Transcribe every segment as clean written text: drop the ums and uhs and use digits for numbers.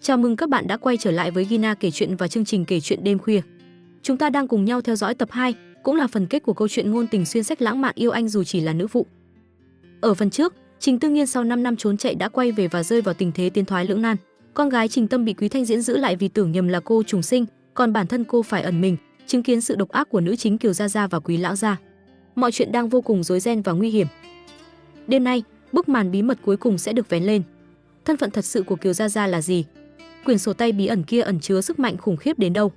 Chào mừng các bạn đã quay trở lại với Gina kể chuyện và chương trình kể chuyện đêm khuya. Chúng ta đang cùng nhau theo dõi tập 2, cũng là phần kết của câu chuyện ngôn tình xuyên sách lãng mạn Yêu Anh Dù Chỉ Là Nữ Phụ. Ở phần trước, Trình Tư Nghiên sau 5 năm trốn chạy đã quay về và rơi vào tình thế tiến thoái lưỡng nan. Con gái Trình Tâm bị Quý Thanh Diễn giữ lại vì tưởng nhầm là cô trùng sinh, còn bản thân cô phải ẩn mình, chứng kiến sự độc ác của nữ chính Kiều Gia Gia và Quý lão gia. Mọi chuyện đang vô cùng rối ren và nguy hiểm. Đêm nay, bức màn bí mật cuối cùng sẽ được vén lên. Thân phận thật sự của Kiều Gia Gia là gì? Quyển sổ tay bí ẩn kia ẩn chứa sức mạnh khủng khiếp đến đâu?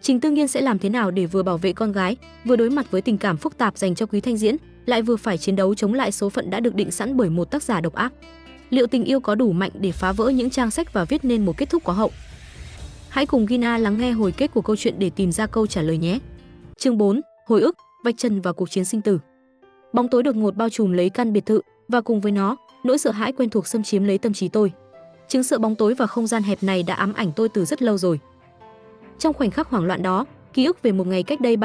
Trình Tư Nghiên sẽ làm thế nào để vừa bảo vệ con gái, vừa đối mặt với tình cảm phức tạp dành cho Quý Thanh Diễn, lại vừa phải chiến đấu chống lại số phận đã được định sẵn bởi một tác giả độc ác? Liệu tình yêu có đủ mạnh để phá vỡ những trang sách và viết nên một kết thúc có hậu? Hãy cùng Gina lắng nghe hồi kết của câu chuyện để tìm ra câu trả lời nhé. Chương 4: Hồi ức, vạch trần và cuộc chiến sinh tử. Bóng tối đột ngột bao trùm lấy căn biệt thự, và cùng với nó, nỗi sợ hãi quen thuộc xâm chiếm lấy tâm trí tôi. Chứng sợ bóng tối và không gian hẹp này đã ám ảnh tôi từ rất lâu rồi. Trong khoảnh khắc hoảng loạn đó, ký ức về một ngày cách đây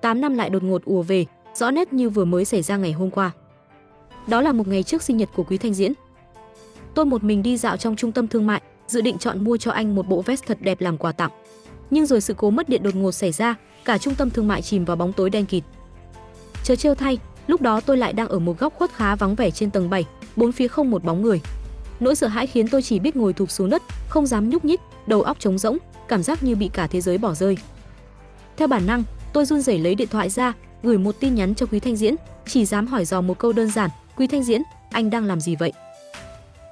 7-8 năm lại đột ngột ùa về, rõ nét như vừa mới xảy ra ngày hôm qua. Đó là một ngày trước sinh nhật của Quý Thanh Diễn. Tôi một mình đi dạo trong trung tâm thương mại, dự định chọn mua cho anh một bộ vest thật đẹp làm quà tặng. Nhưng rồi sự cố mất điện đột ngột xảy ra, cả trung tâm thương mại chìm vào bóng tối đen kịt. Chớ trêu thay, lúc đó tôi lại đang ở một góc khuất khá vắng vẻ trên tầng 7, bốn phía không một bóng người. Nỗi sợ hãi khiến tôi chỉ biết ngồi thụp xuống đất, không dám nhúc nhích, đầu óc trống rỗng, cảm giác như bị cả thế giới bỏ rơi. Theo bản năng, tôi run rẩy lấy điện thoại ra, gửi một tin nhắn cho Quý Thanh Diễn, chỉ dám hỏi dò một câu đơn giản: "Quý Thanh Diễn, anh đang làm gì vậy?"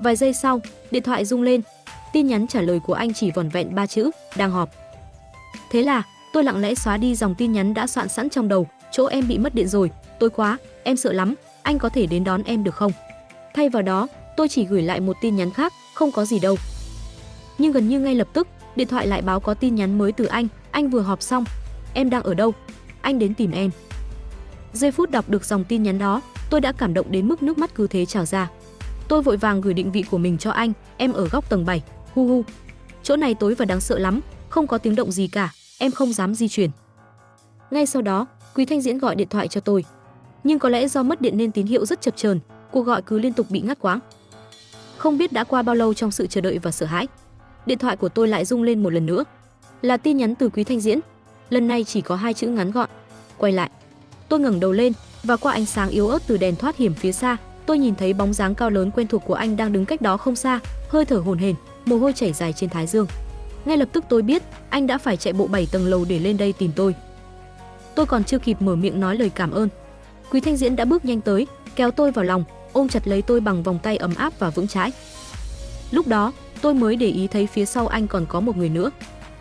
Vài giây sau, điện thoại rung lên. Tin nhắn trả lời của anh chỉ vỏn vẹn 3 chữ: "Đang họp." Thế là tôi lặng lẽ xóa đi dòng tin nhắn đã soạn sẵn trong đầu: "Chỗ em bị mất điện rồi, tối quá, em sợ lắm, anh có thể đến đón em được không?" Thay vào đó, tôi chỉ gửi lại một tin nhắn khác: "Không có gì đâu." Nhưng gần như ngay lập tức, điện thoại lại báo có tin nhắn mới từ anh vừa họp xong. "Em đang ở đâu? Anh đến tìm em." Giây phút đọc được dòng tin nhắn đó, tôi đã cảm động đến mức nước mắt cứ thế trào ra. Tôi vội vàng gửi định vị của mình cho anh: "Em ở góc tầng 7, hu hu. Chỗ này tối và đáng sợ lắm, không có tiếng động gì cả, em không dám di chuyển." Ngay sau đó, Quý Thanh Diễn gọi điện thoại cho tôi. Nhưng có lẽ do mất điện nên tín hiệu rất chập chờn, cuộc gọi cứ liên tục bị ngắt quãng. Không biết đã qua bao lâu trong sự chờ đợi và sợ hãi, điện thoại của tôi lại rung lên một lần nữa. Là tin nhắn từ Quý Thanh Diễn. Lần này chỉ có 2 chữ ngắn gọn: "Quay lại." Tôi ngẩng đầu lên, và qua ánh sáng yếu ớt từ đèn thoát hiểm phía xa, tôi nhìn thấy bóng dáng cao lớn quen thuộc của anh đang đứng cách đó không xa, hơi thở hổn hển, mồ hôi chảy dài trên thái dương. Ngay lập tức tôi biết anh đã phải chạy bộ 7 tầng lầu để lên đây tìm tôi. Tôi còn chưa kịp mở miệng nói lời cảm ơn, Quý Thanh Diễn đã bước nhanh tới, kéo tôi vào lòng, ôm chặt lấy tôi bằng vòng tay ấm áp và vững chãi. Lúc đó, tôi mới để ý thấy phía sau anh còn có một người nữa.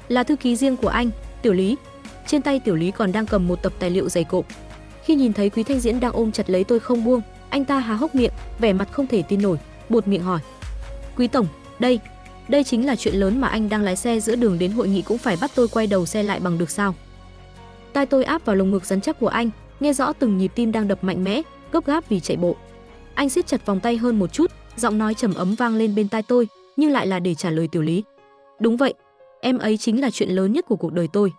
Là thư ký riêng của anh, Tiểu Lý. Trên tay Tiểu Lý còn đang cầm một tập tài liệu dày cộp. Khi nhìn thấy Quý Thanh Diễn đang ôm chặt lấy tôi không buông, anh ta há hốc miệng, vẻ mặt không thể tin nổi, buột miệng hỏi: "Quý tổng, đây chính là chuyện lớn mà anh đang lái xe giữa đường đến hội nghị cũng phải bắt tôi quay đầu xe lại bằng được sao?" Tai tôi áp vào lồng ngực rắn chắc của anh, nghe rõ từng nhịp tim đang đập mạnh mẽ, gấp gáp vì chạy bộ. Anh siết chặt vòng tay hơn một chút, giọng nói trầm ấm vang lên bên tai tôi, nhưng lại là để trả lời Tiểu Lý. "Đúng vậy, em ấy chính là chuyện lớn nhất của cuộc đời tôi."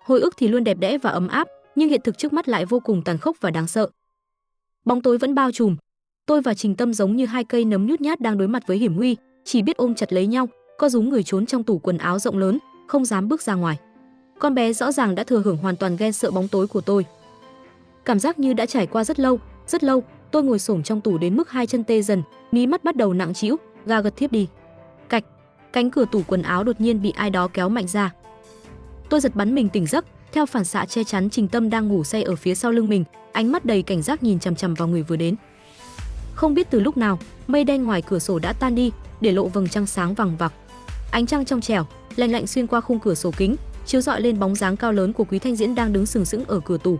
Hồi ức thì luôn đẹp đẽ và ấm áp, nhưng hiện thực trước mắt lại vô cùng tàn khốc và đáng sợ. Bóng tối vẫn bao trùm. Tôi và Trình Tâm giống như 2 cây nấm nhút nhát đang đối mặt với hiểm nguy, chỉ biết ôm chặt lấy nhau, co rúm người trốn trong tủ quần áo rộng lớn, không dám bước ra ngoài. Con bé rõ ràng đã thừa hưởng hoàn toàn ghen sợ bóng tối của tôi. Cảm giác như đã trải qua rất lâu, tôi ngồi xổm trong tủ đến mức 2 chân tê dần, mí mắt bắt đầu nặng trĩu, gà gật thiếp đi. Cạch, cánh cửa tủ quần áo đột nhiên bị ai đó kéo mạnh ra. Tôi giật bắn mình tỉnh giấc, theo phản xạ che chắn Trình Tâm đang ngủ say ở phía sau lưng mình, ánh mắt đầy cảnh giác nhìn chằm chằm vào người vừa đến. Không biết từ lúc nào, mây đen ngoài cửa sổ đã tan đi, để lộ vầng trăng sáng vằng vặc. Ánh trăng trong trẻo, lạnh lạnh xuyên qua khung cửa sổ kính, chiếu rọi lên bóng dáng cao lớn của Quý Thanh Diễn đang đứng sừng sững ở cửa tủ.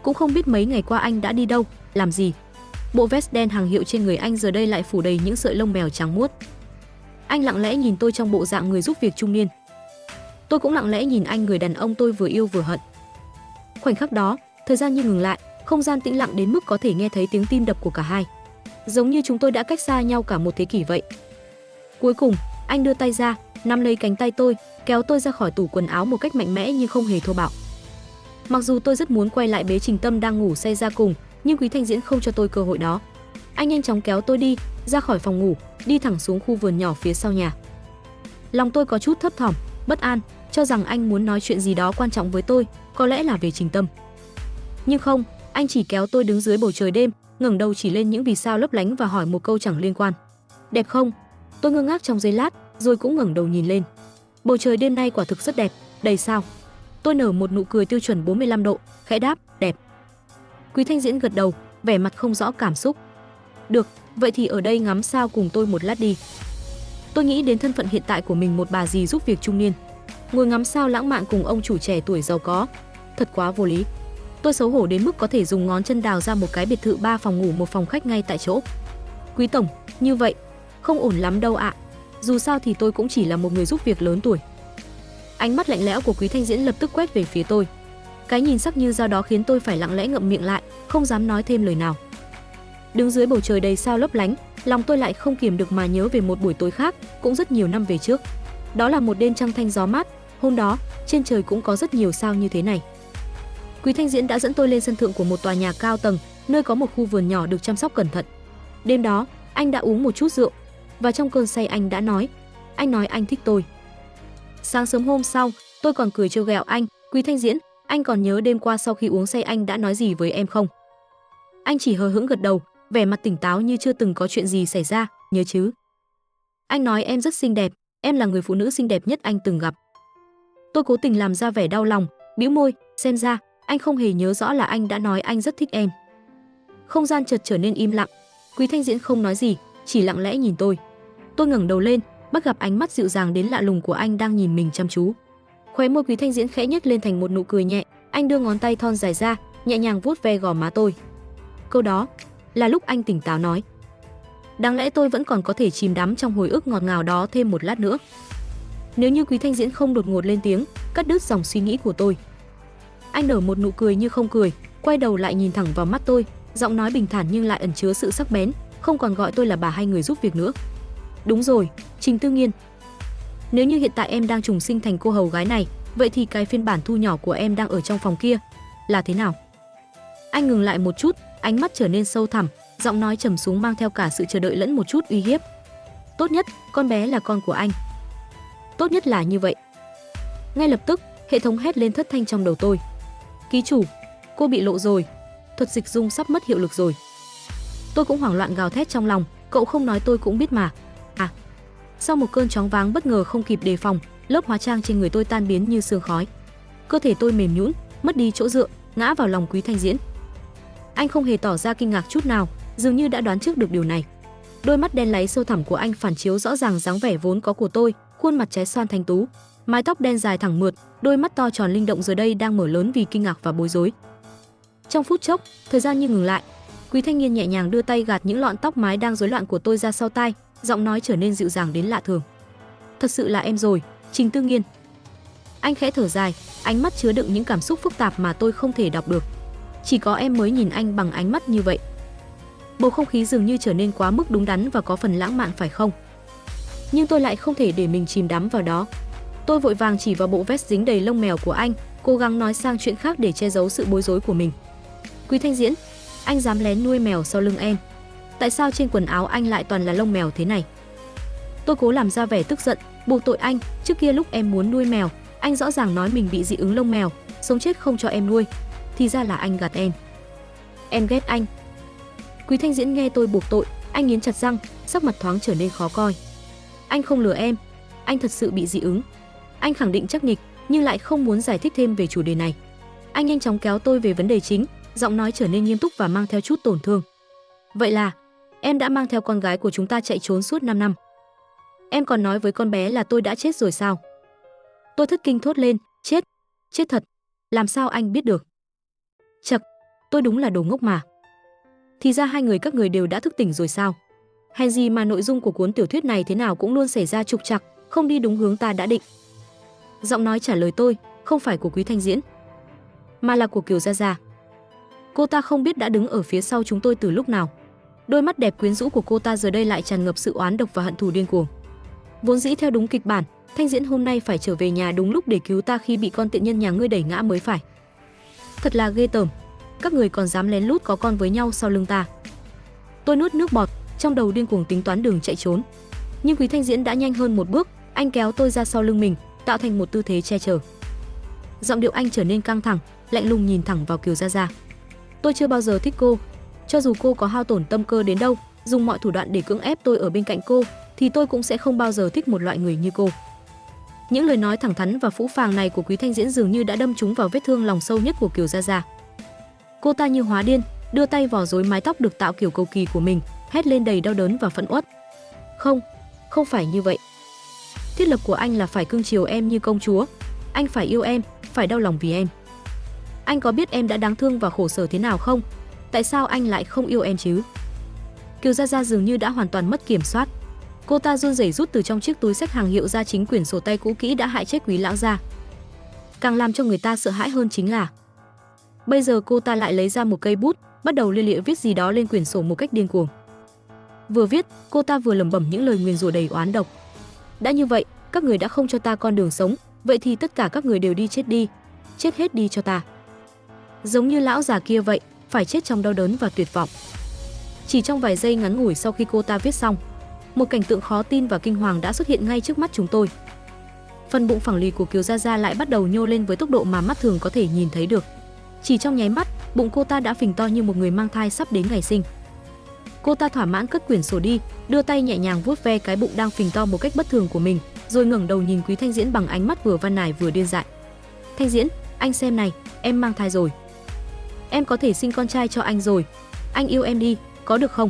Cũng không biết mấy ngày qua anh đã đi đâu, làm gì. Bộ vest đen hàng hiệu trên người anh giờ đây lại phủ đầy những sợi lông mèo trắng muốt. Anh lặng lẽ nhìn tôi trong bộ dạng người giúp việc trung niên. Tôi cũng lặng lẽ nhìn anh, người đàn ông tôi vừa yêu vừa hận. Khoảnh khắc đó, thời gian như ngừng lại, không gian tĩnh lặng đến mức có thể nghe thấy tiếng tim đập của cả hai. Giống như chúng tôi đã cách xa nhau cả một thế kỷ vậy. Cuối cùng, anh đưa tay ra, nắm lấy cánh tay tôi, kéo tôi ra khỏi tủ quần áo một cách mạnh mẽ nhưng không hề thô bạo. Mặc dù tôi rất muốn quay lại bế Trình Tâm đang ngủ say ra cùng, nhưng Quý Thanh Diễn không cho tôi cơ hội đó. Anh nhanh chóng kéo tôi đi ra khỏi phòng ngủ, đi thẳng xuống khu vườn nhỏ phía sau nhà. Lòng tôi có chút thấp thỏm, bất an, cho rằng anh muốn nói chuyện gì đó quan trọng với tôi, có lẽ là về Trình Tâm. Nhưng không, anh chỉ kéo tôi đứng dưới bầu trời đêm, ngẩng đầu chỉ lên những vì sao lấp lánh và hỏi một câu chẳng liên quan. Đẹp không? Tôi ngơ ngác trong giây lát, rồi cũng ngẩng đầu nhìn lên. Bầu trời đêm nay quả thực rất đẹp, đầy sao. Tôi nở một nụ cười tiêu chuẩn 45 độ, khẽ đáp, đẹp. Quý Thanh Diễn gật đầu, vẻ mặt không rõ cảm xúc. Được, vậy thì ở đây ngắm sao cùng tôi một lát đi. Tôi nghĩ đến thân phận hiện tại của mình, một bà dì giúp việc trung niên, ngồi ngắm sao lãng mạn cùng ông chủ trẻ tuổi giàu có, thật quá vô lý. Tôi xấu hổ đến mức có thể dùng ngón chân đào ra một cái biệt thự 3 phòng ngủ 1 phòng khách ngay tại chỗ. Quý tổng, như vậy không ổn lắm đâu ạ. Dù sao thì tôi cũng chỉ là một người giúp việc lớn tuổi. Ánh mắt lạnh lẽo của Quý Thanh Diễn lập tức quét về phía tôi. Cái nhìn sắc như dao đó khiến tôi phải lặng lẽ ngậm miệng lại, không dám nói thêm lời nào. Đứng dưới bầu trời đầy sao lấp lánh, lòng tôi lại không kiềm được mà nhớ về một buổi tối khác, cũng rất nhiều năm về trước. Đó là một đêm trăng thanh gió mát, hôm đó trên trời cũng có rất nhiều sao như thế này. Quý Thanh Diễn đã dẫn tôi lên sân thượng của một tòa nhà cao tầng, nơi có một khu vườn nhỏ được chăm sóc cẩn thận. Đêm đó, anh đã uống một chút rượu, và trong cơn say anh đã nói anh thích tôi. Sáng sớm hôm sau, tôi còn cười trêu ghẹo anh, Quý Thanh Diễn, anh còn nhớ đêm qua sau khi uống say anh đã nói gì với em không? Anh chỉ hờ hững gật đầu, vẻ mặt tỉnh táo như chưa từng có chuyện gì xảy ra, nhớ chứ? Anh nói em rất xinh đẹp, em là người phụ nữ xinh đẹp nhất anh từng gặp. Tôi cố tình làm ra vẻ đau lòng, bĩu môi, xem ra anh không hề nhớ rõ là anh đã nói anh rất thích em. Không gian chợt trở nên im lặng. Quý Thanh Diễn không nói gì, chỉ lặng lẽ nhìn tôi. Tôi ngẩng đầu lên, bắt gặp ánh mắt dịu dàng đến lạ lùng của anh đang nhìn mình chăm chú. Khóe môi Quý Thanh Diễn khẽ nhếch lên thành một nụ cười nhẹ, anh đưa ngón tay thon dài ra, nhẹ nhàng vuốt ve gò má tôi. Câu đó là lúc anh tỉnh táo nói. Đáng lẽ tôi vẫn còn có thể chìm đắm trong hồi ức ngọt ngào đó thêm một lát nữa, nếu như Quý Thanh Diễn không đột ngột lên tiếng, cắt đứt dòng suy nghĩ của tôi. Anh nở một nụ cười như không cười, quay đầu lại nhìn thẳng vào mắt tôi, giọng nói bình thản nhưng lại ẩn chứa sự sắc bén, không còn gọi tôi là bà hay người giúp việc nữa. Đúng rồi, Trình Tư Nghiên. Nếu như hiện tại em đang trùng sinh thành cô hầu gái này, vậy thì cái phiên bản thu nhỏ của em đang ở trong phòng kia là thế nào? Anh ngừng lại một chút, ánh mắt trở nên sâu thẳm, giọng nói trầm xuống mang theo cả sự chờ đợi lẫn một chút uy hiếp. Tốt nhất, con bé là con của anh. Tốt nhất là như vậy. Ngay lập tức, hệ thống hét lên thất thanh trong đầu tôi. Ký chủ, cô bị lộ rồi. Thuật dịch dung sắp mất hiệu lực rồi. Tôi cũng hoảng loạn gào thét trong lòng, cậu không nói tôi cũng biết mà. Sau một cơn choáng váng bất ngờ không kịp đề phòng, lớp hóa trang trên người tôi tan biến như sương khói. Cơ thể tôi mềm nhũn, mất đi chỗ dựa, ngã vào lòng Quý Thanh Diễn. Anh không hề tỏ ra kinh ngạc chút nào, dường như đã đoán trước được điều này. Đôi mắt đen láy sâu thẳm của anh phản chiếu rõ ràng dáng vẻ vốn có của tôi, khuôn mặt trái xoan thanh tú, mái tóc đen dài thẳng mượt, đôi mắt to tròn linh động giờ đây đang mở lớn vì kinh ngạc và bối rối. Trong phút chốc, thời gian như ngừng lại. Quý Thanh Nghiên nhẹ nhàng đưa tay gạt những lọn tóc mái đang rối loạn của tôi ra sau tai, giọng nói trở nên dịu dàng đến lạ thường. Thật sự là em rồi, Trình Tư Nghiên. Anh khẽ thở dài, ánh mắt chứa đựng những cảm xúc phức tạp mà tôi không thể đọc được. Chỉ có em mới nhìn anh bằng ánh mắt như vậy. Bầu không khí dường như trở nên quá mức đúng đắn và có phần lãng mạn phải không? Nhưng tôi lại không thể để mình chìm đắm vào đó. Tôi vội vàng chỉ vào bộ vest dính đầy lông mèo của anh, cố gắng nói sang chuyện khác để che giấu sự bối rối của mình. Quý Thanh Diễn, anh dám lén nuôi mèo sau lưng em. Tại sao trên quần áo anh lại toàn là lông mèo thế này? Tôi cố làm ra vẻ tức giận, buộc tội anh. Trước kia lúc em muốn nuôi mèo, anh rõ ràng nói mình bị dị ứng lông mèo, sống chết không cho em nuôi. Thì ra là anh gạt em. Em ghét anh. Quý Thanh Diễn nghe tôi buộc tội, anh nghiến chặt răng, sắc mặt thoáng trở nên khó coi. Anh không lừa em, anh thật sự bị dị ứng. Anh khẳng định chắc nịch, nhưng lại không muốn giải thích thêm về chủ đề này. Anh nhanh chóng kéo tôi về vấn đề chính, giọng nói trở nên nghiêm túc và mang theo chút tổn thương. Vậy là em đã mang theo con gái của chúng ta chạy trốn suốt 5 năm. Em còn nói với con bé là tôi đã chết rồi sao? Tôi thất kinh thốt lên, chết? Chết thật? Làm sao anh biết được? Chậc, tôi đúng là đồ ngốc mà. Thì ra hai người các người đều đã thức tỉnh rồi sao? Hèn gì mà nội dung của cuốn tiểu thuyết này thế nào cũng luôn xảy ra trục trặc, không đi đúng hướng ta đã định. Giọng nói trả lời tôi không phải của Quý Thanh Diễn, mà là của Kiều Gia Gia. Cô ta không biết đã đứng ở phía sau chúng tôi từ lúc nào. Đôi mắt đẹp quyến rũ của cô ta giờ đây lại tràn ngập sự oán độc và hận thù điên cuồng. Vốn dĩ theo đúng kịch bản, Thanh Diễn hôm nay phải trở về nhà đúng lúc để cứu ta khi bị con tiện nhân nhà ngươi đẩy ngã mới phải. Thật là ghê tởm, các người còn dám lén lút có con với nhau sau lưng ta. Tôi nuốt nước bọt, trong đầu điên cuồng tính toán đường chạy trốn. Nhưng Quý Thanh Diễn đã nhanh hơn một bước, Anh kéo tôi ra sau lưng mình, tạo thành một tư thế che chở. Giọng điệu anh trở nên căng thẳng, lạnh lùng nhìn thẳng vào Kiều Gia Gia. Tôi chưa bao giờ thích cô, cho dù cô có hao tổn tâm cơ đến đâu, dùng mọi thủ đoạn để cưỡng ép tôi ở bên cạnh cô, thì tôi cũng sẽ không bao giờ thích một loại người như cô. Những lời nói thẳng thắn và phũ phàng này của Quý Thanh Diễn dường như đã đâm trúng vào vết thương lòng sâu nhất của Kiều Gia Gia. Cô ta như hóa điên, đưa tay vò rối mái tóc được tạo kiểu cầu kỳ của mình, hét lên đầy đau đớn và phẫn uất. Không, không phải như vậy. Thiết lập của anh là phải cưng chiều em như công chúa. Anh phải yêu em, phải đau lòng vì em. Anh có biết em đã đáng thương và khổ sở thế nào không? Tại sao anh lại không yêu em chứ? Kiều Gia Gia dường như đã hoàn toàn mất kiểm soát. Cô ta run rẩy rút từ trong chiếc túi xách hàng hiệu ra chính quyển sổ tay cũ kỹ đã hại chết Quý lão gia. Càng làm cho người ta sợ hãi hơn chính là bây giờ cô ta lại lấy ra một cây bút, bắt đầu lia lịa viết gì đó lên quyển sổ một cách điên cuồng. Vừa viết, cô ta vừa lẩm bẩm những lời nguyền rủa đầy oán độc. Đã như vậy, các người đã không cho ta con đường sống, vậy thì tất cả các người đều đi chết hết đi cho ta. Giống như lão già kia vậy, phải chết trong đau đớn và tuyệt vọng. Chỉ trong vài giây ngắn ngủi sau khi cô ta viết xong, một cảnh tượng khó tin và kinh hoàng đã xuất hiện ngay trước mắt chúng tôi. Phần bụng phẳng lì của Kiều Gia Gia lại bắt đầu nhô lên với tốc độ mà mắt thường có thể nhìn thấy được. Chỉ trong nháy mắt, bụng cô ta đã phình to như một người mang thai sắp đến ngày sinh. Cô ta thỏa mãn cất quyển sổ đi, đưa tay nhẹ nhàng vuốt ve cái bụng đang phình to một cách bất thường của mình, rồi ngẩng đầu nhìn Quý Thanh Diễn bằng ánh mắt vừa van nài vừa điên dại. Thanh Diễn, anh xem này, em mang thai rồi. Em có thể sinh con trai cho anh rồi. Anh yêu em đi, có được không?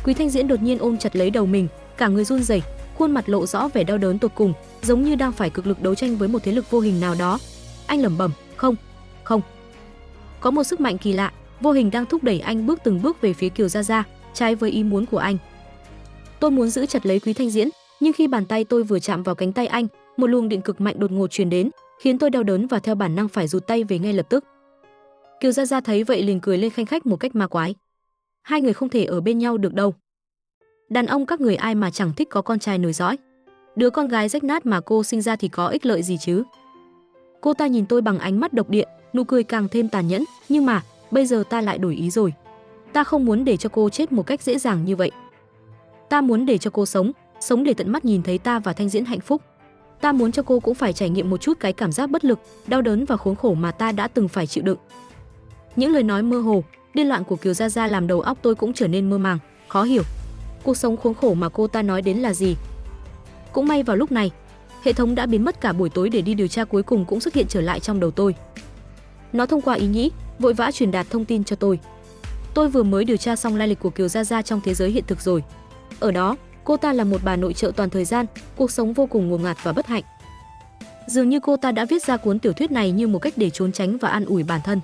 Quý Thanh Diễn đột nhiên ôm chặt lấy đầu mình, cả người run rẩy, khuôn mặt lộ rõ vẻ đau đớn tột cùng, giống như đang phải cực lực đấu tranh với một thế lực vô hình nào đó. Anh lẩm bẩm, không. Có một sức mạnh kỳ lạ, vô hình đang thúc đẩy anh bước từng bước về phía Kiều Gia Gia, trái với ý muốn của anh. Tôi muốn giữ chặt lấy Quý Thanh Diễn, nhưng khi bàn tay tôi vừa chạm vào cánh tay anh, một luồng điện cực mạnh đột ngột truyền đến, khiến tôi đau đớn và theo bản năng phải rụt tay về ngay lập tức. Kiều Gia Gia thấy vậy liền cười lên khanh khách một cách ma quái. Hai người không thể ở bên nhau được đâu. Đàn ông các người ai mà chẳng thích có con trai nối dõi. Đứa con gái rách nát mà cô sinh ra thì có ích lợi gì chứ? Cô ta nhìn tôi bằng ánh mắt độc địa, nụ cười càng thêm tàn nhẫn, nhưng mà bây giờ ta lại đổi ý rồi. Ta không muốn để cho cô chết một cách dễ dàng như vậy. Ta muốn để cho cô sống để tận mắt nhìn thấy ta và Thanh Diễn hạnh phúc. Ta muốn cho cô cũng phải trải nghiệm một chút cái cảm giác bất lực, đau đớn và khốn khổ mà ta đã từng phải chịu đựng. Những lời nói mơ hồ, điên loạn của Kiều Gia Gia làm đầu óc tôi cũng trở nên mơ màng, khó hiểu. Cuộc sống khốn khổ mà cô ta nói đến là gì? Cũng may vào lúc này, hệ thống đã biến mất cả buổi tối để đi điều tra cuối cùng cũng xuất hiện trở lại trong đầu tôi. Nó thông qua ý nghĩ, vội vã truyền đạt thông tin cho tôi. Tôi vừa mới điều tra xong lai lịch của Kiều Gia Gia trong thế giới hiện thực rồi. Ở đó, cô ta là một bà nội trợ toàn thời gian, cuộc sống vô cùng ngột ngạt và bất hạnh. Dường như cô ta đã viết ra cuốn tiểu thuyết này như một cách để trốn tránh và an ủi bản thân.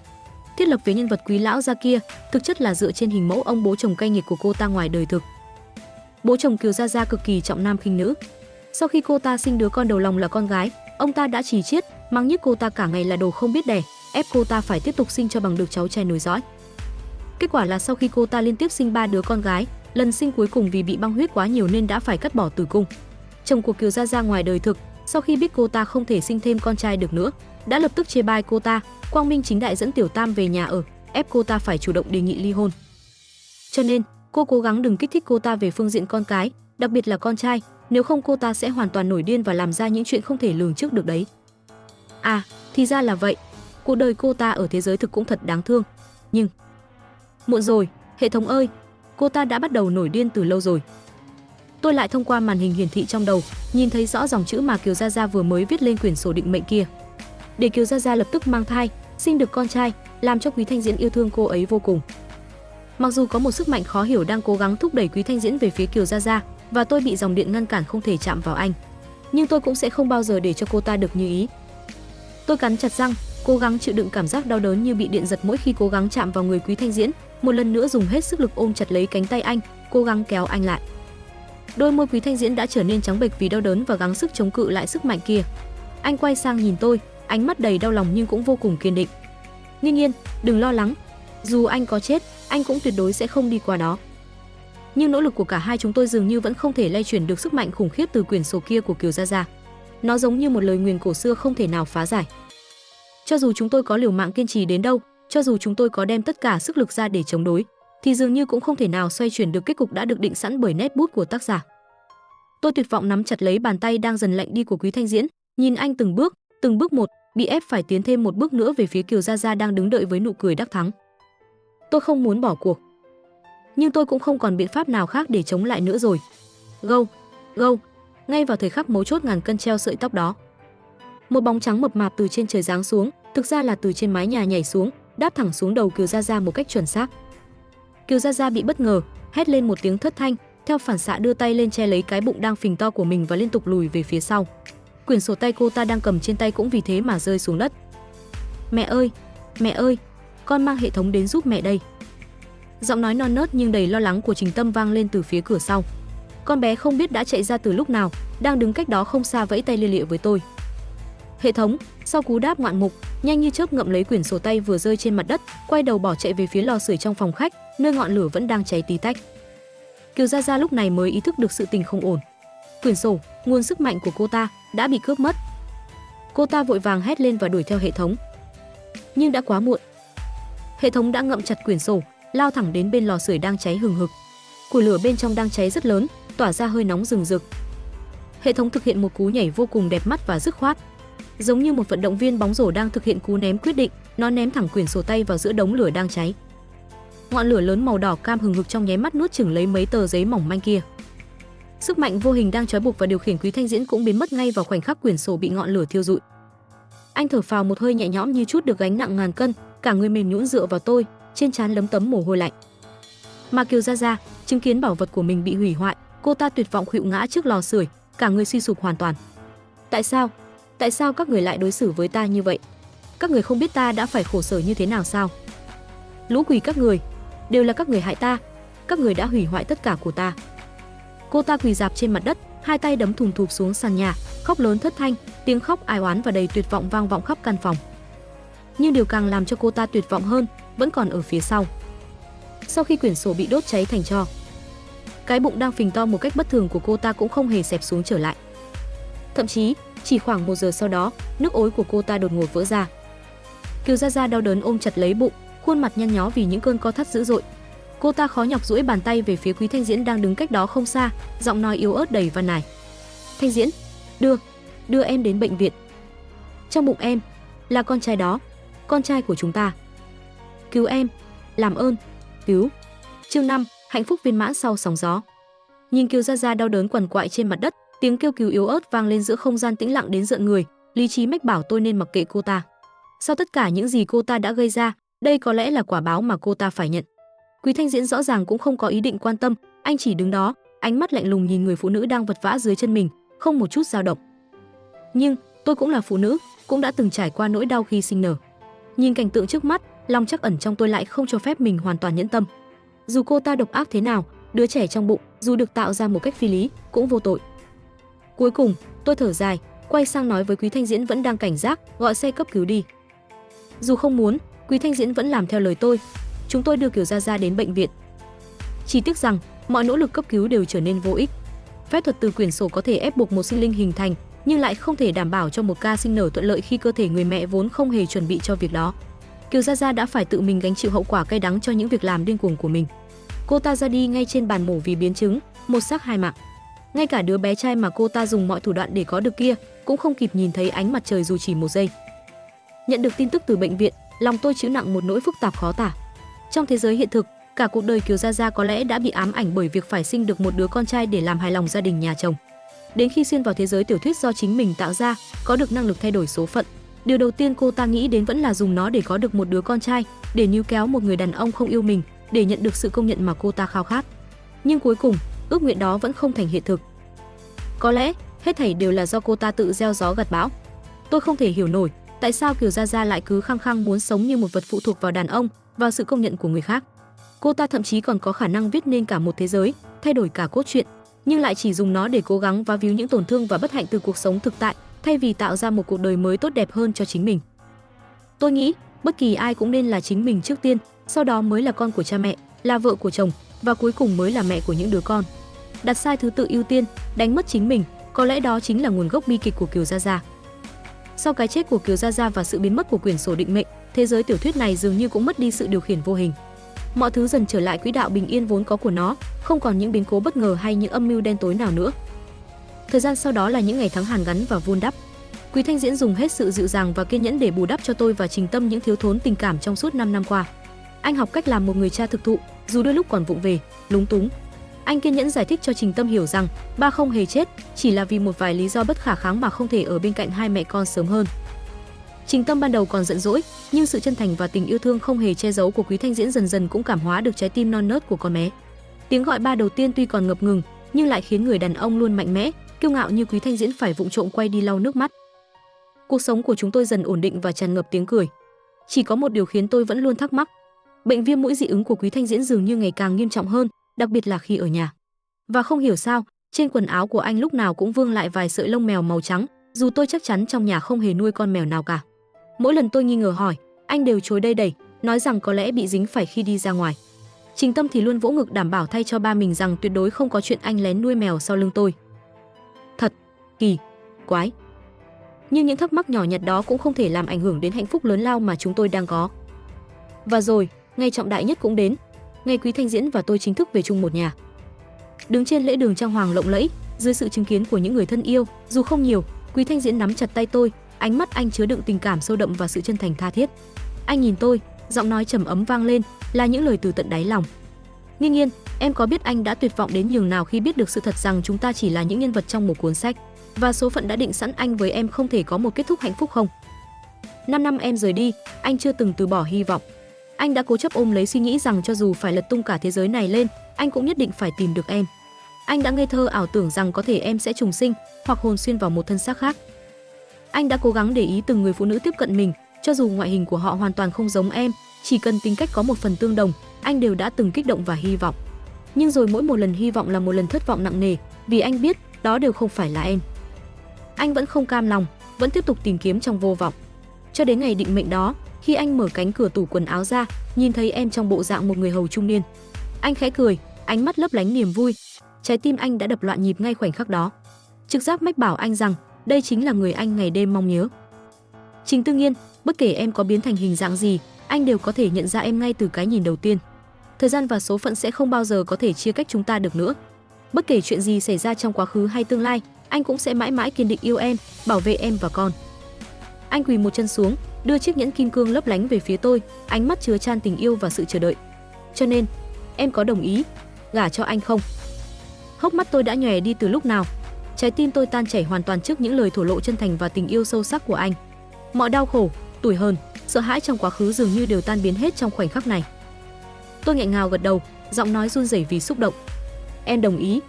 Thiết lập về nhân vật Quý lão gia kia, thực chất là dựa trên hình mẫu ông bố chồng cay nghiệt của cô ta ngoài đời thực. Bố chồng Kiều Gia Gia cực kỳ trọng nam khinh nữ. Sau khi cô ta sinh đứa con đầu lòng là con gái, ông ta đã chì chiết, mắng nhiếc cô ta cả ngày là đồ không biết đẻ, ép cô ta phải tiếp tục sinh cho bằng được cháu trai nối dõi. Kết quả là sau khi cô ta liên tiếp sinh 3 đứa con gái, lần sinh cuối cùng vì bị băng huyết quá nhiều nên đã phải cắt bỏ tử cung. Chồng của Kiều Gia Gia ngoài đời thực, sau khi biết cô ta không thể sinh thêm con trai được nữa, đã lập tức chê bai cô ta, quang minh chính đại dẫn Tiểu Tam về nhà ở, ép cô ta phải chủ động đề nghị ly hôn. Cho nên, cô cố gắng đừng kích thích cô ta về phương diện con cái, đặc biệt là con trai, nếu không cô ta sẽ hoàn toàn nổi điên và làm ra những chuyện không thể lường trước được đấy. À, thì ra là vậy. Cuộc đời cô ta ở thế giới thực cũng thật đáng thương. Nhưng muộn rồi, hệ thống ơi, cô ta đã bắt đầu nổi điên từ lâu rồi. Tôi lại thông qua màn hình hiển thị trong đầu, nhìn thấy rõ dòng chữ mà Kiều Gia Gia vừa mới viết lên quyển sổ định mệnh kia. Để Kiều Gia Gia lập tức mang thai, sinh được con trai, làm cho Quý Thanh Diễn yêu thương cô ấy vô cùng. Mặc dù có một sức mạnh khó hiểu đang cố gắng thúc đẩy Quý Thanh Diễn về phía Kiều Gia Gia và tôi bị dòng điện ngăn cản không thể chạm vào anh, nhưng tôi cũng sẽ không bao giờ để cho cô ta được như ý. Tôi cắn chặt răng, cố gắng chịu đựng cảm giác đau đớn như bị điện giật mỗi khi cố gắng chạm vào người Quý Thanh Diễn, một lần nữa dùng hết sức lực ôm chặt lấy cánh tay anh, cố gắng kéo anh lại. Đôi môi Quý Thanh Diễn đã trở nên trắng bệch vì đau đớn và gắng sức chống cự lại sức mạnh kia. Anh quay sang nhìn tôi, ánh mắt đầy đau lòng nhưng cũng vô cùng kiên định. Nghiên Nghiên, đừng lo lắng, dù anh có chết, anh cũng tuyệt đối sẽ không đi qua đó. Nhưng nỗ lực của cả hai chúng tôi dường như vẫn không thể lay chuyển được sức mạnh khủng khiếp từ quyển sổ kia của Kiều Gia Gia. Nó giống như một lời nguyền cổ xưa không thể nào phá giải. Cho dù chúng tôi có liều mạng kiên trì đến đâu, cho dù chúng tôi có đem tất cả sức lực ra để chống đối, thì dường như cũng không thể nào xoay chuyển được kết cục đã được định sẵn bởi nét bút của tác giả. Tôi tuyệt vọng nắm chặt lấy bàn tay đang dần lạnh đi của Quý Thanh Diễn, nhìn anh từng bước một, bị ép phải tiến thêm một bước nữa về phía Kiều Gia Gia đang đứng đợi với nụ cười đắc thắng. Tôi không muốn bỏ cuộc, nhưng tôi cũng không còn biện pháp nào khác để chống lại nữa rồi. Gâu, gâu, ngay vào thời khắc mấu chốt ngàn cân treo sợi tóc đó, một bóng trắng mập mạp từ trên trời giáng xuống, thực ra là từ trên mái nhà nhảy xuống, đáp thẳng xuống đầu Kiều Gia Gia một cách chuẩn xác. Kiều Gia Gia bị bất ngờ, hét lên một tiếng thất thanh, theo phản xạ đưa tay lên che lấy cái bụng đang phình to của mình và liên tục lùi về phía sau. Quyển sổ tay cô ta đang cầm trên tay cũng vì thế mà rơi xuống đất. Mẹ ơi, con mang hệ thống đến giúp mẹ đây. Giọng nói non nớt nhưng đầy lo lắng của Trình Tâm vang lên từ phía cửa sau. Con bé không biết đã chạy ra từ lúc nào, đang đứng cách đó không xa vẫy tay lia lịa với tôi. Hệ thống, sau cú đáp ngoạn mục, nhanh như chớp ngậm lấy quyển sổ tay vừa rơi trên mặt đất, quay đầu bỏ chạy về phía lò sưởi trong phòng khách, nơi ngọn lửa vẫn đang cháy tí tách. Kiều Gia Gia lúc này mới ý thức được sự tình không ổn. Quyển sổ, nguồn sức mạnh của cô ta, đã bị cướp mất. Cô ta vội vàng hét lên và đuổi theo hệ thống. Nhưng đã quá muộn. Hệ thống đã ngậm chặt quyển sổ, lao thẳng đến bên lò sưởi đang cháy hừng hực. Củi lửa bên trong đang cháy rất lớn, tỏa ra hơi nóng rừng rực. Hệ thống thực hiện một cú nhảy vô cùng đẹp mắt và dứt khoát. Giống như một vận động viên bóng rổ đang thực hiện cú ném quyết định, nó ném thẳng quyển sổ tay vào giữa đống lửa đang cháy. Ngọn lửa lớn màu đỏ cam hừng hực trong nháy mắt nuốt chửng lấy mấy tờ giấy mỏng manh kia. Sức mạnh vô hình đang trói buộc và điều khiển Quý Thanh Diễn cũng biến mất ngay vào khoảnh khắc quyển sổ bị ngọn lửa thiêu rụi. Anh thở phào một hơi nhẹ nhõm như chút được gánh nặng ngàn cân, cả người mềm nhũn dựa vào tôi, trên trán lấm tấm mồ hôi lạnh. Mà Kiều Gia Gia chứng kiến bảo vật của mình bị hủy hoại, cô ta tuyệt vọng khuỵu ngã trước lò sưởi, cả người suy sụp hoàn toàn. Tại sao các người lại đối xử với ta như vậy? Các người không biết ta đã phải khổ sở như thế nào sao? Lũ quỷ các người, đều là các người hại ta, các người đã hủy hoại tất cả của ta. Cô ta quỳ rạp trên mặt đất, hai tay đấm thùm thụp xuống sàn nhà, khóc lớn thất thanh, tiếng khóc ai oán và đầy tuyệt vọng vang vọng khắp căn phòng. Nhưng điều càng làm cho cô ta tuyệt vọng hơn vẫn còn ở phía sau. Sau khi quyển sổ bị đốt cháy thành tro, cái bụng đang phình to một cách bất thường của cô ta cũng không hề xẹp xuống trở lại. Thậm chí, chỉ khoảng 1 giờ sau đó, nước ối của cô ta đột ngột vỡ ra. Kiều Gia Gia đau đớn ôm chặt lấy bụng, khuôn mặt nhăn nhó vì những cơn co thắt dữ dội. Cô ta khó nhọc duỗi bàn tay về phía Quý Thanh Diễn đang đứng cách đó không xa, giọng nói yếu ớt đầy van nài. Thanh Diễn, đưa em đến bệnh viện. Trong bụng em là con trai đó, con trai của chúng ta. Cứu em, làm ơn, cứu. Chương 5, hạnh phúc viên mãn sau sóng gió. Nhìn Kiều Gia Gia đau đớn quằn quại trên mặt đất, tiếng kêu cứu yếu ớt vang lên giữa không gian tĩnh lặng đến rợn người, lý trí mách bảo tôi nên mặc kệ cô ta. Sau tất cả những gì cô ta đã gây ra, đây có lẽ là quả báo mà cô ta phải nhận. Quý Thanh Diễn rõ ràng cũng không có ý định quan tâm, anh chỉ đứng đó, ánh mắt lạnh lùng nhìn người phụ nữ đang vật vã dưới chân mình, không một chút dao động. Nhưng tôi cũng là phụ nữ, cũng đã từng trải qua nỗi đau khi sinh nở. Nhìn cảnh tượng trước mắt, lòng trắc ẩn trong tôi lại không cho phép mình hoàn toàn nhẫn tâm. Dù cô ta độc ác thế nào, đứa trẻ trong bụng, dù được tạo ra một cách phi lý, cũng vô tội. Cuối cùng, tôi thở dài, quay sang nói với Quý Thanh Diễn vẫn đang cảnh giác, gọi xe cấp cứu đi. Dù không muốn, Quý Thanh Diễn vẫn làm theo lời tôi. Chúng tôi đưa Kiều Gia Gia đến bệnh viện. Chỉ tiếc rằng, mọi nỗ lực cấp cứu đều trở nên vô ích. Phép thuật từ quyển sổ có thể ép buộc một sinh linh hình thành, nhưng lại không thể đảm bảo cho một ca sinh nở thuận lợi khi cơ thể người mẹ vốn không hề chuẩn bị cho việc đó. Kiều Gia Gia đã phải tự mình gánh chịu hậu quả cay đắng cho những việc làm điên cuồng của mình. Cô ta ra đi ngay trên bàn mổ vì biến chứng, một xác hai mạng. Ngay cả đứa bé trai mà cô ta dùng mọi thủ đoạn để có được kia cũng không kịp nhìn thấy ánh mặt trời dù chỉ một giây. Nhận được tin tức từ bệnh viện, lòng tôi chịu nặng một nỗi phức tạp khó tả. Trong thế giới hiện thực, cả cuộc đời Kiều Gia Gia có lẽ đã bị ám ảnh bởi việc phải sinh được một đứa con trai để làm hài lòng gia đình nhà chồng. Đến khi xuyên vào thế giới tiểu thuyết do chính mình tạo ra, có được năng lực thay đổi số phận, điều đầu tiên cô ta nghĩ đến vẫn là dùng nó để có được một đứa con trai, để níu kéo một người đàn ông không yêu mình, để nhận được sự công nhận mà cô ta khao khát. Nhưng cuối cùng, ước nguyện đó vẫn không thành hiện thực. Có lẽ, hết thảy đều là do cô ta tự gieo gió gặt bão. Tôi không thể hiểu nổi, tại sao Kiều Gia Gia lại cứ khăng khăng muốn sống như một vật phụ thuộc vào đàn ông, vào sự công nhận của người khác. Cô ta thậm chí còn có khả năng viết nên cả một thế giới, thay đổi cả cốt truyện, nhưng lại chỉ dùng nó để cố gắng vá víu những tổn thương và bất hạnh từ cuộc sống thực tại, thay vì tạo ra một cuộc đời mới tốt đẹp hơn cho chính mình. Tôi nghĩ, bất kỳ ai cũng nên là chính mình trước tiên, sau đó mới là con của cha mẹ, là vợ của chồng, và cuối cùng mới là mẹ của những đứa con. Đặt sai thứ tự ưu tiên, đánh mất chính mình, có lẽ đó chính là nguồn gốc bi kịch của Kiều Gia Gia. Sau cái chết của Kiều Gia Gia và sự biến mất của quyển sổ định mệnh, thế giới tiểu thuyết này dường như cũng mất đi sự điều khiển vô hình. Mọi thứ dần trở lại quỹ đạo bình yên vốn có của nó, không còn những biến cố bất ngờ hay những âm mưu đen tối nào nữa. Thời gian sau đó là những ngày tháng hàn gắn và vun đắp. Quý Thanh Diễn dùng hết sự dịu dàng và kiên nhẫn để bù đắp cho tôi và Trình Tâm những thiếu thốn tình cảm trong suốt 5 năm qua. Anh học cách làm một người cha thực thụ, dù đôi lúc còn vụng về, lúng túng. Anh kiên nhẫn giải thích cho Trình Tâm hiểu rằng ba không hề chết, chỉ là vì một vài lý do bất khả kháng mà không thể ở bên cạnh hai mẹ con sớm hơn. Trình Tâm ban đầu còn giận dỗi, nhưng sự chân thành và tình yêu thương không hề che giấu của Quý Thanh Diễn dần dần cũng cảm hóa được trái tim non nớt của con bé. Tiếng gọi ba đầu tiên tuy còn ngập ngừng, nhưng lại khiến người đàn ông luôn mạnh mẽ, kiêu ngạo như Quý Thanh Diễn phải vụng trộm quay đi lau nước mắt. Cuộc sống của chúng tôi dần ổn định và tràn ngập tiếng cười. Chỉ có một điều khiến tôi vẫn luôn thắc mắc. Bệnh viêm mũi dị ứng của Quý Thanh Diễn dường như ngày càng nghiêm trọng hơn, đặc biệt là khi ở nhà. Và không hiểu sao, trên quần áo của anh lúc nào cũng vương lại vài sợi lông mèo màu trắng, dù tôi chắc chắn trong nhà không hề nuôi con mèo nào cả. Mỗi lần tôi nghi ngờ hỏi, anh đều chối đây đẩy, nói rằng có lẽ bị dính phải khi đi ra ngoài. Trình Tâm thì luôn vỗ ngực đảm bảo thay cho ba mình rằng tuyệt đối không có chuyện anh lén nuôi mèo sau lưng tôi. Thật kỳ quái. Nhưng những thắc mắc nhỏ nhặt đó cũng không thể làm ảnh hưởng đến hạnh phúc lớn lao mà chúng tôi đang có. Và rồi, ngày trọng đại nhất cũng đến. Ngày Quý Thanh Diễn và tôi chính thức về chung một nhà. Đứng trên lễ đường trang hoàng lộng lẫy, dưới sự chứng kiến của những người thân yêu, dù không nhiều, Quý Thanh Diễn nắm chặt tay tôi, ánh mắt anh chứa đựng tình cảm sâu đậm và sự chân thành tha thiết. Anh nhìn tôi, giọng nói trầm ấm vang lên, là những lời từ tận đáy lòng. Nghiên Nghiên, em có biết anh đã tuyệt vọng đến nhường nào khi biết được sự thật rằng chúng ta chỉ là những nhân vật trong một cuốn sách, và số phận đã định sẵn anh với em không thể có một kết thúc hạnh phúc không? 5 năm em rời đi, anh chưa từng từ bỏ hy vọng. Anh đã cố chấp ôm lấy suy nghĩ rằng cho dù phải lật tung cả thế giới này lên, anh cũng nhất định phải tìm được em. Anh đã ngây thơ ảo tưởng rằng có thể em sẽ trùng sinh hoặc hồn xuyên vào một thân xác khác. Anh đã cố gắng để ý từng người phụ nữ tiếp cận mình, cho dù ngoại hình của họ hoàn toàn không giống em, chỉ cần tính cách có một phần tương đồng, anh đều đã từng kích động và hy vọng. Nhưng rồi mỗi một lần hy vọng là một lần thất vọng nặng nề, vì anh biết đó đều không phải là em. Anh vẫn không cam lòng, vẫn tiếp tục tìm kiếm trong vô vọng. Cho đến ngày định mệnh đó, khi anh mở cánh cửa tủ quần áo ra, nhìn thấy em trong bộ dạng một người hầu trung niên. Anh khẽ cười, ánh mắt lấp lánh niềm vui. Trái tim anh đã đập loạn nhịp ngay khoảnh khắc đó. Trực giác mách bảo anh rằng đây chính là người anh ngày đêm mong nhớ. Trình Tư Nghiên, bất kể em có biến thành hình dạng gì, anh đều có thể nhận ra em ngay từ cái nhìn đầu tiên. Thời gian và số phận sẽ không bao giờ có thể chia cách chúng ta được nữa. Bất kể chuyện gì xảy ra trong quá khứ hay tương lai, anh cũng sẽ mãi mãi kiên định yêu em, bảo vệ em và con. Anh quỳ một chân xuống, đưa chiếc nhẫn kim cương lấp lánh về phía tôi, ánh mắt chứa chan tình yêu và sự chờ đợi. Cho nên, em có đồng ý gả cho anh không? Hốc mắt tôi đã nhòe đi từ lúc nào. Trái tim tôi tan chảy hoàn toàn trước những lời thổ lộ chân thành và tình yêu sâu sắc của anh. Mọi đau khổ, tủi hờn, sợ hãi trong quá khứ dường như đều tan biến hết trong khoảnh khắc này. Tôi nghẹn ngào gật đầu, giọng nói run rẩy vì xúc động. Em đồng ý.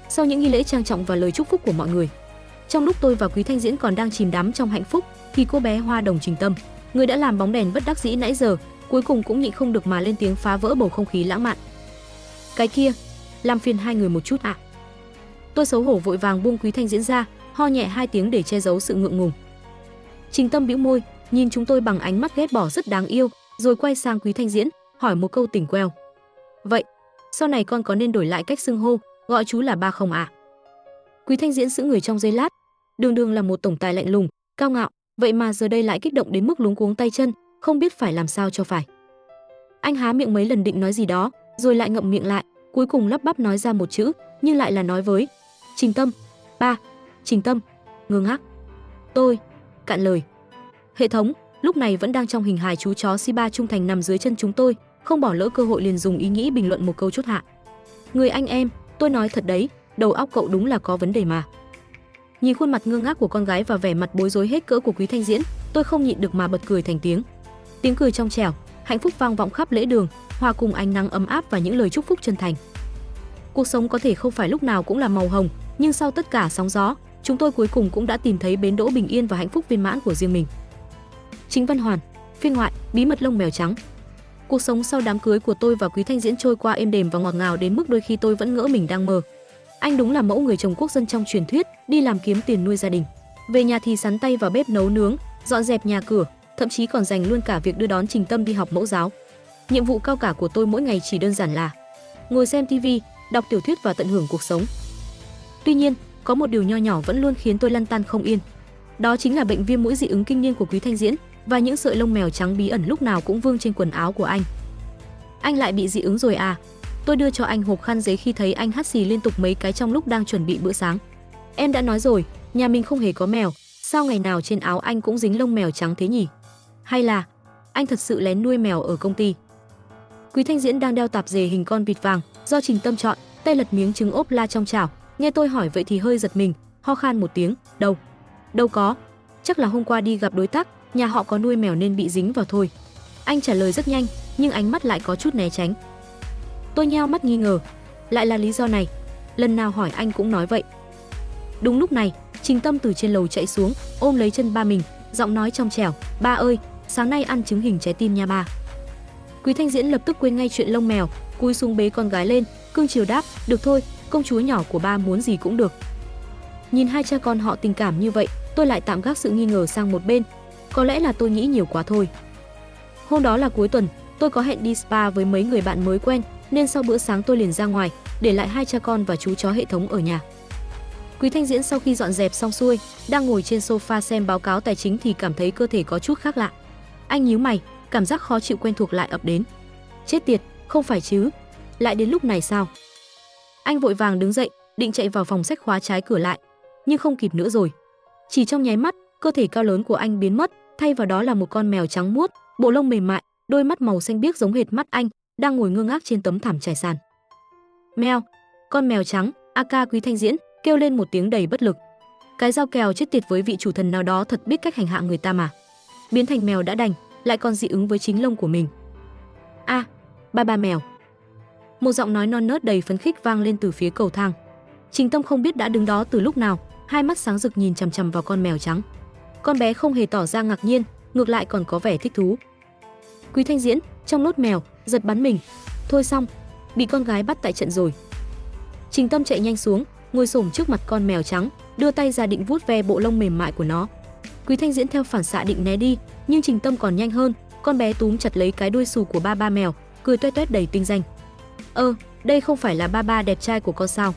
Sau những nghi lễ trang trọng và lời chúc phúc của mọi người, trong lúc tôi và Quý Thanh Diễn còn đang chìm đắm trong hạnh phúc, thì cô bé Hoa Đồng Trình Tâm, người đã làm bóng đèn bất đắc dĩ nãy giờ, cuối cùng cũng nhịn không được mà lên tiếng phá vỡ bầu không khí lãng mạn. Cái kia, làm phiền hai người một chút ạ. Tôi xấu hổ vội vàng buông Quý Thanh Diễn ra, ho nhẹ 2 tiếng để che giấu sự ngượng ngùng. Trình Tâm bĩu môi, nhìn chúng tôi bằng ánh mắt ghét bỏ rất đáng yêu, rồi quay sang Quý Thanh Diễn, hỏi một câu tỉnh queo. Vậy, sau này con có nên đổi lại cách xưng hô, gọi chú là ba không ạ? Quý Thanh Diễn sững người trong giây lát, đường đường là một tổng tài lạnh lùng, cao ngạo, vậy mà giờ đây lại kích động đến mức luống cuống tay chân, không biết phải làm sao cho phải. Anh há miệng mấy lần định nói gì đó, rồi lại ngậm miệng lại, cuối cùng lắp bắp nói ra một chữ, nhưng lại là nói với Trình Tâm. Ba. Trình Tâm ngơ ngác. Tôi cạn lời. Hệ thống lúc này vẫn đang trong hình hài chú chó Shiba trung thành nằm dưới chân chúng tôi, không bỏ lỡ cơ hội liền dùng ý nghĩ bình luận một câu chốt hạ. Người anh em, tôi nói thật đấy, đầu óc cậu đúng là có vấn đề mà. Nhìn khuôn mặt ngơ ngác của con gái và vẻ mặt bối rối hết cỡ của Quý Thanh Diễn, tôi không nhịn được mà bật cười thành tiếng. Tiếng cười trong trẻo, hạnh phúc vang vọng khắp lễ đường, hòa cùng ánh nắng ấm áp và những lời chúc phúc chân thành. Cuộc sống có thể không phải lúc nào cũng là màu hồng, nhưng sau tất cả sóng gió, chúng tôi cuối cùng cũng đã tìm thấy bến đỗ bình yên và hạnh phúc viên mãn của riêng mình. Chính Văn Hoàn, phiên ngoại, bí mật lông mèo trắng. Cuộc sống sau đám cưới của tôi và Quý Thanh Diễn trôi qua êm đềm và ngọt ngào đến mức đôi khi tôi vẫn ngỡ mình đang mơ. Anh đúng là mẫu người chồng quốc dân trong truyền thuyết, đi làm kiếm tiền nuôi gia đình. Về nhà thì sắn tay vào bếp nấu nướng, dọn dẹp nhà cửa, thậm chí còn dành luôn cả việc đưa đón Trình Tâm đi học mẫu giáo. Nhiệm vụ cao cả của tôi mỗi ngày chỉ đơn giản là ngồi xem tivi, đọc tiểu thuyết và tận hưởng cuộc sống. Tuy nhiên, có một điều nho nhỏ vẫn luôn khiến tôi lăn tăn không yên. Đó chính là bệnh viêm mũi dị ứng kinh niên của Quý Thanh Diễn và những sợi lông mèo trắng bí ẩn lúc nào cũng vương trên quần áo của anh. Anh lại bị dị ứng rồi à? Tôi đưa cho anh hộp khăn giấy khi thấy anh hắt xì liên tục mấy cái trong lúc đang chuẩn bị bữa sáng. Em đã nói rồi, nhà mình không hề có mèo, sao ngày nào trên áo anh cũng dính lông mèo trắng thế nhỉ? Hay là anh thật sự lén nuôi mèo ở công ty? Quý Thanh Diễn đang đeo tạp dề hình con vịt vàng do Trình Tâm chọn, tay lật miếng trứng ốp la trong chảo, nghe tôi hỏi vậy thì hơi giật mình, ho khan một tiếng, đâu có, chắc là hôm qua đi gặp đối tác, nhà họ có nuôi mèo nên bị dính vào thôi. Anh trả lời rất nhanh, nhưng ánh mắt lại có chút né tránh. Tôi nheo mắt nghi ngờ, lại là lý do này, lần nào hỏi anh cũng nói vậy. Đúng lúc này, Trình Tâm từ trên lầu chạy xuống, ôm lấy chân ba mình, giọng nói trong trẻo, ba ơi, sáng nay ăn trứng hình trái tim nha ba. Quý Thanh Diễn lập tức quên ngay chuyện lông mèo, cúi xuống bế con gái lên, cưng chiều đáp, được thôi, công chúa nhỏ của ba muốn gì cũng được. Nhìn hai cha con họ tình cảm như vậy, tôi lại tạm gác sự nghi ngờ sang một bên, có lẽ là tôi nghĩ nhiều quá thôi. Hôm đó là cuối tuần, tôi có hẹn đi spa với mấy người bạn mới quen, nên sau bữa sáng tôi liền ra ngoài, để lại hai cha con và chú chó hệ thống ở nhà. Quý Thanh Diễn sau khi dọn dẹp xong xuôi, đang ngồi trên sofa xem báo cáo tài chính thì cảm thấy cơ thể có chút khác lạ. Anh nhíu mày, cảm giác khó chịu quen thuộc lại ập đến. Chết tiệt, không phải chứ? Lại đến lúc này sao? Anh vội vàng đứng dậy, định chạy vào phòng sách khóa trái cửa lại, nhưng không kịp nữa rồi. Chỉ trong nháy mắt, cơ thể cao lớn của anh biến mất, thay vào đó là một con mèo trắng muốt, bộ lông mềm mại, đôi mắt màu xanh biếc giống hệt mắt anh, đang ngồi ngơ ngác trên tấm thảm trải sàn. Mèo, con mèo trắng, aka Quý Thanh Diễn kêu lên một tiếng đầy bất lực. Cái dao kèo chết tiệt với vị chủ thần nào đó thật biết cách hành hạ người ta mà. Biến thành mèo đã đành, lại còn dị ứng với chính lông của mình. A, ba mèo. Một giọng nói non nớt đầy phấn khích vang lên từ phía cầu thang. Trình Tâm không biết đã đứng đó từ lúc nào, hai mắt sáng rực nhìn chằm chằm vào con mèo trắng. Con bé không hề tỏ ra ngạc nhiên, ngược lại còn có vẻ thích thú. Quý Thanh Diễn trong nốt mèo giật bắn mình, thôi xong, bị con gái bắt tại trận rồi. Trình Tâm chạy nhanh xuống, ngồi xổm trước mặt con mèo trắng, đưa tay ra định vuốt ve bộ lông mềm mại của nó. Quý Thanh Diễn theo phản xạ định né đi, nhưng Trình Tâm còn nhanh hơn, con bé túm chặt lấy cái đuôi xù của ba mèo, cười toét toét đầy tinh danh. Đây không phải là ba đẹp trai của con sao?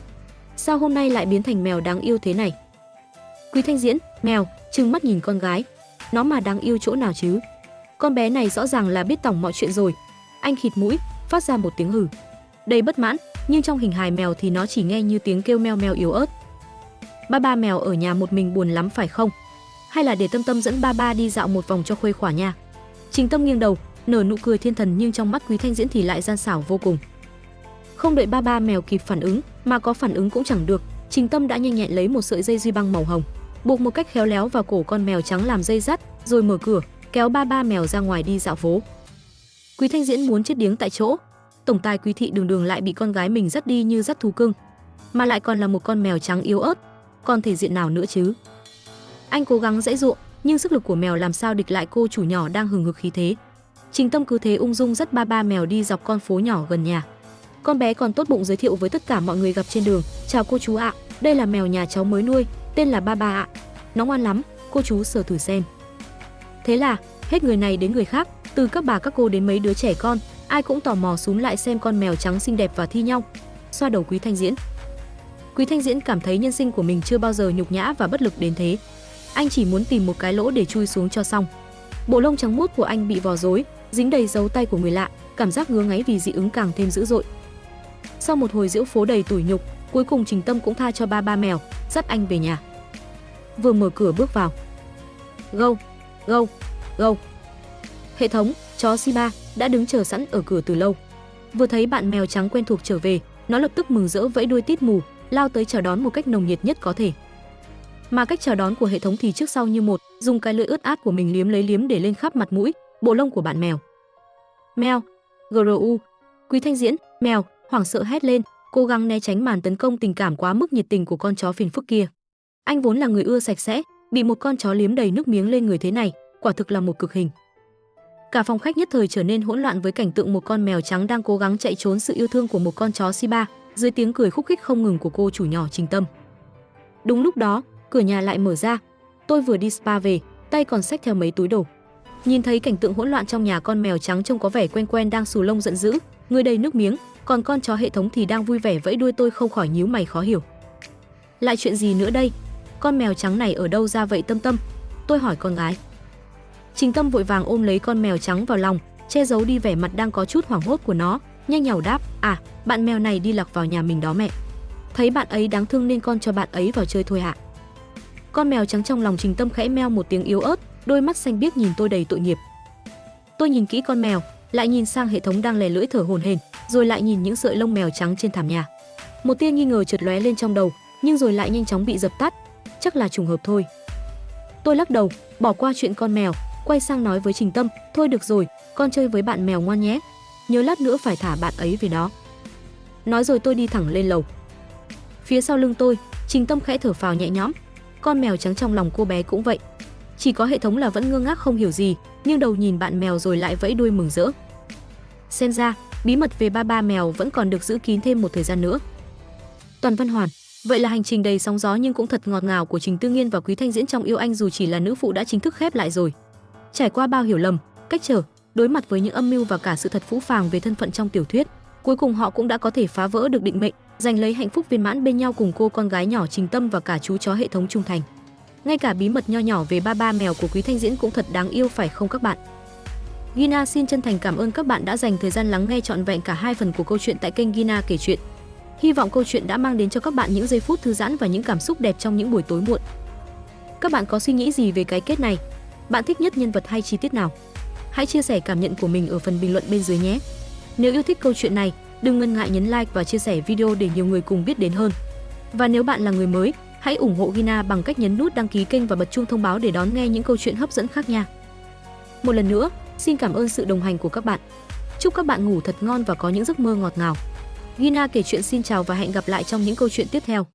Sao hôm nay lại biến thành mèo đáng yêu thế này? Quý Thanh Diễn, mèo, trừng mắt nhìn con gái. Nó mà đáng yêu chỗ nào chứ? Con bé này rõ ràng là biết tỏng mọi chuyện rồi. Anh khịt mũi, phát ra một tiếng hừ. Đầy bất mãn, nhưng trong hình hài mèo thì nó chỉ nghe như tiếng kêu meo meo yếu ớt. Ba mèo ở nhà một mình buồn lắm phải không? Hay là để Tâm Tâm dẫn ba đi dạo một vòng cho khuây khỏa nha. Trình Tâm nghiêng đầu, nở nụ cười thiên thần, nhưng trong mắt Quý Thanh Diễn thì lại gian xảo vô cùng. Không đợi ba mèo kịp phản ứng, mà có phản ứng cũng chẳng được, Trình Tâm đã nhanh nhẹn lấy một sợi dây duy băng màu hồng, buộc một cách khéo léo vào cổ con mèo trắng làm dây dắt, rồi mở cửa, kéo ba mèo ra ngoài đi dạo phố. Quý Thanh Diễn muốn chết điếng tại chỗ. Tổng tài Quý thị đường lại bị con gái mình dắt đi như dắt thú cưng, mà lại còn là một con mèo trắng yếu ớt, còn thể diện nào nữa chứ? Anh cố gắng giãy giụa, nhưng sức lực của mèo làm sao địch lại cô chủ nhỏ đang hừng hực khí thế. Trình Tâm cứ thế ung dung dắt ba mèo đi dọc con phố nhỏ gần nhà. Con bé còn tốt bụng giới thiệu với tất cả mọi người gặp trên đường, chào cô chú ạ, đây là mèo nhà cháu mới nuôi, tên là ba ạ. Nó ngoan lắm, cô chú sờ thử xem. Thế là hết người này đến người khác, từ các bà các cô đến mấy đứa trẻ con, ai cũng tò mò xúm lại xem con mèo trắng xinh đẹp và thi nhau. Xoa đầu Quý Thanh Diễn. Quý Thanh Diễn cảm thấy nhân sinh của mình chưa bao giờ nhục nhã và bất lực đến thế. Anh chỉ muốn tìm một cái lỗ để chui xuống cho xong. Bộ lông trắng muốt của anh bị vò rối, dính đầy dấu tay của người lạ, cảm giác ngứa ngáy vì dị ứng càng thêm dữ dội. Sau một hồi giễu phố đầy tủi nhục, cuối cùng Trình Tâm cũng tha cho ba mèo, dắt anh về nhà. Vừa mở cửa bước vào, Gâu. Hệ thống, chó Shiba đã đứng chờ sẵn ở cửa từ lâu. Vừa thấy bạn mèo trắng quen thuộc trở về, nó lập tức mừng rỡ vẫy đuôi tít mù, lao tới chào đón một cách nồng nhiệt nhất có thể. Mà cách chào đón của hệ thống thì trước sau như một, dùng cái lưỡi ướt át của mình liếm để lên khắp mặt mũi, bộ lông của bạn mèo. Mèo, GRU. Quý Thanh Diễn, mèo, hoảng sợ hét lên, cố gắng né tránh màn tấn công tình cảm quá mức nhiệt tình của con chó phiền phức kia. Anh vốn là người ưa sạch sẽ, bị một con chó liếm đầy nước miếng lên người thế này, quả thực là một cực hình. Cả phòng khách nhất thời trở nên hỗn loạn với cảnh tượng một con mèo trắng đang cố gắng chạy trốn sự yêu thương của một con chó Shiba, dưới tiếng cười khúc khích không ngừng của cô chủ nhỏ Trình Tâm. Đúng lúc đó, cửa nhà lại mở ra. Tôi vừa đi spa về, tay còn xách theo mấy túi đồ. Nhìn thấy cảnh tượng hỗn loạn trong nhà, con mèo trắng trông có vẻ quen đang xù lông giận dữ, người đầy nước miếng, còn con chó hệ thống thì đang vui vẻ vẫy đuôi. Tôi không khỏi nhíu mày khó hiểu. Lại chuyện gì nữa đây? Con mèo trắng này ở đâu ra vậy Tâm? Tôi hỏi con gái. Trình Tâm vội vàng ôm lấy con mèo trắng vào lòng, che giấu đi vẻ mặt đang có chút hoảng hốt của nó, nhanh nhảu đáp, bạn mèo này đi lạc vào nhà mình đó mẹ. Thấy bạn ấy đáng thương nên con cho bạn ấy vào chơi thôi ạ. Con mèo trắng trong lòng Trình Tâm khẽ meo một tiếng yếu ớt, đôi mắt xanh biếc nhìn tôi đầy tội nghiệp. Tôi nhìn kỹ con mèo, lại nhìn sang hệ thống đang lè lưỡi thở hổn hển, rồi lại nhìn những sợi lông mèo trắng trên thảm nhà. Một tia nghi ngờ chợt lóe lên trong đầu, nhưng rồi lại nhanh chóng bị dập tắt. Chắc là trùng hợp thôi. Tôi lắc đầu, bỏ qua chuyện con mèo, quay sang nói với Trình Tâm, thôi được rồi, con chơi với bạn mèo ngoan nhé. Nhớ lát nữa phải thả bạn ấy về đó. Nói rồi tôi đi thẳng lên lầu. Phía sau lưng tôi, Trình Tâm khẽ thở phào nhẹ nhõm. Con mèo trắng trong lòng cô bé cũng vậy. Chỉ có hệ thống là vẫn ngơ ngác không hiểu gì, nhưng đầu nhìn bạn mèo rồi lại vẫy đuôi mừng rỡ. Xem ra, bí mật về ba mèo vẫn còn được giữ kín thêm một thời gian nữa. Toàn Văn Hoàn. Vậy là hành trình đầy sóng gió nhưng cũng thật ngọt ngào của Trình Tư Nghiên và Quý Thanh Diễn trong Yêu Anh dù chỉ là nữ phụ đã chính thức khép lại rồi. Trải qua bao hiểu lầm, cách trở, đối mặt với những âm mưu và cả sự thật phũ phàng về thân phận trong tiểu thuyết, cuối cùng họ cũng đã có thể phá vỡ được định mệnh, giành lấy hạnh phúc viên mãn bên nhau cùng cô con gái nhỏ Trình Tâm và cả chú chó hệ thống trung thành. Ngay cả bí mật nho nhỏ về ba mèo của Quý Thanh Diễn cũng thật đáng yêu phải không các bạn? Gina xin chân thành cảm ơn các bạn đã dành thời gian lắng nghe trọn vẹn cả 2 phần của câu chuyện tại kênh Gina kể chuyện. Hy vọng câu chuyện đã mang đến cho các bạn những giây phút thư giãn và những cảm xúc đẹp trong những buổi tối muộn. Các bạn có suy nghĩ gì về cái kết này? Bạn thích nhất nhân vật hay chi tiết nào? Hãy chia sẻ cảm nhận của mình ở phần bình luận bên dưới nhé. Nếu yêu thích câu chuyện này, đừng ngần ngại nhấn like và chia sẻ video để nhiều người cùng biết đến hơn. Và nếu bạn là người mới, hãy ủng hộ Gina bằng cách nhấn nút đăng ký kênh và bật chuông thông báo để đón nghe những câu chuyện hấp dẫn khác nha. Một lần nữa, xin cảm ơn sự đồng hành của các bạn. Chúc các bạn ngủ thật ngon và có những giấc mơ ngọt ngào. Gina kể chuyện xin chào và hẹn gặp lại trong những câu chuyện tiếp theo.